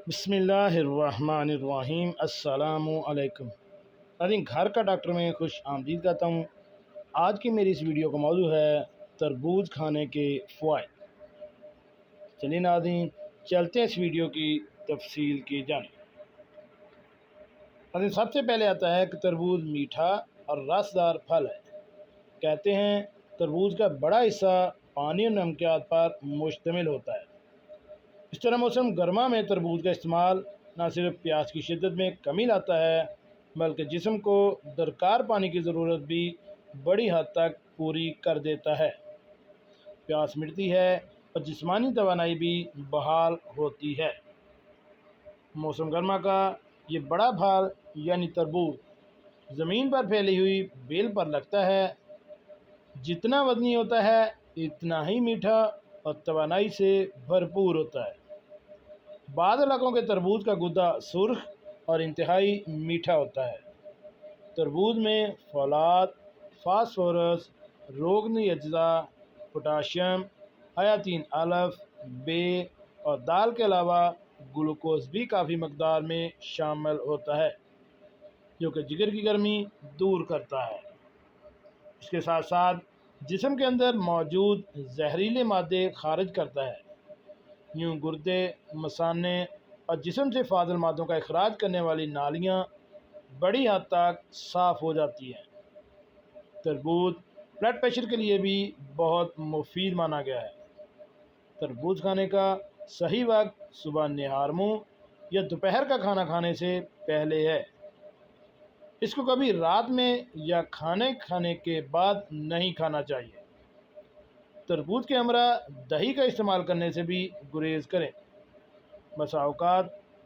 بسم اللہ الرحمن الرحیم۔ السلام علیکم ناظرین، گھر کا ڈاکٹر میں خوش آمدید کہتا ہوں۔ آج کی میری اس ویڈیو کا موضوع ہے تربوز کھانے کے فوائد۔ چلیے ناظرین، چلتے ہیں اس ویڈیو کی تفصیل کی جانب۔ ناظرین، سب سے پہلے آتا ہے کہ تربوز میٹھا اور رس دار پھل ہے۔ کہتے ہیں تربوز کا بڑا حصہ پانی اور نمکیات پر مشتمل ہوتا ہے۔ اس طرح موسم گرما میں تربوز کا استعمال نہ صرف پیاس کی شدت میں کمی لاتا ہے بلکہ جسم کو درکار پانی کی ضرورت بھی بڑی حد تک پوری کر دیتا ہے۔ پیاس مٹتی ہے اور جسمانی توانائی بھی بحال ہوتی ہے۔ موسم گرما کا یہ بڑا پھل یعنی تربوز زمین پر پھیلی ہوئی بیل پر لگتا ہے۔ جتنا وزنی ہوتا ہے اتنا ہی میٹھا اور توانائی سے بھرپور ہوتا ہے۔ بعض علاقوں کے تربوز کا گدا سرخ اور انتہائی میٹھا ہوتا ہے۔ تربوز میں فولاد، فاسفورس، روغنی اجزاء، پوٹاشیم، حیاتین الف، بے اور دال کے علاوہ گلوکوز بھی کافی مقدار میں شامل ہوتا ہے جو کہ جگر کی گرمی دور کرتا ہے۔ اس کے ساتھ ساتھ جسم کے اندر موجود زہریلے مادے خارج کرتا ہے۔ یوں گردے، مثانے اور جسم سے فاضل مادوں کا اخراج کرنے والی نالیاں بڑی حد تک صاف ہو جاتی ہیں۔ تربوز بلڈ پریشر کے لیے بھی بہت مفید مانا گیا ہے۔ تربوز کھانے کا صحیح وقت صبح نہار منہ یا دوپہر کا کھانا کھانے سے پہلے ہے۔ اس کو کبھی رات میں یا کھانے کے بعد نہیں کھانا چاہیے۔ تربوز کے ہمراہ دہی کا استعمال کرنے سے بھی گریز کریں۔ بسا اوقات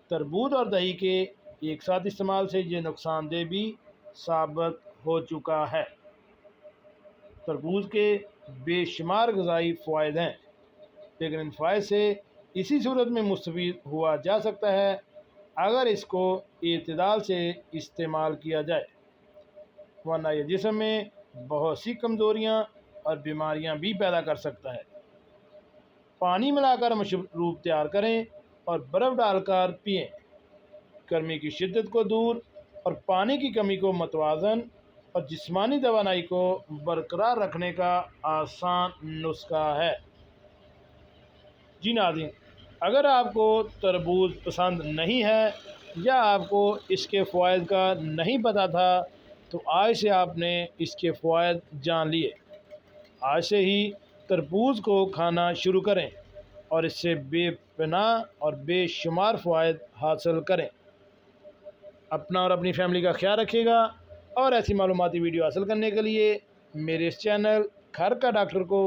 تربوز اور دہی کے ایک ساتھ استعمال سے یہ نقصان دہ بھی ثابت ہو چکا ہے۔ تربوز کے بے شمار غذائی فوائد ہیں، لیکن ان فوائد سے اسی صورت میں مستفید ہوا جا سکتا ہے اگر اس کو اعتدال سے استعمال کیا جائے، ورنہ یہ جسم میں بہت سی کمزوریاں اور بیماریاں بھی پیدا کر سکتا ہے۔ پانی ملا کر مشروب تیار کریں اور برف ڈال کر پئیں۔ گرمی کی شدت کو دور اور پانی کی کمی کو متوازن اور جسمانی توانائی کو برقرار رکھنے کا آسان نسخہ ہے۔ جی ناظرین، اگر آپ کو تربوز پسند نہیں ہے یا آپ کو اس کے فوائد کا نہیں پتہ تھا تو آج سے آپ نے اس کے فوائد جان لیے۔ آج سے ہی تربوز کو کھانا شروع کریں اور اس سے بے پناہ اور بے شمار فوائد حاصل کریں۔ اپنا اور اپنی فیملی کا خیال رکھیے گا، اور ایسی معلوماتی ویڈیو حاصل کرنے کے لیے میرے اس چینل گھر کا ڈاکٹر کو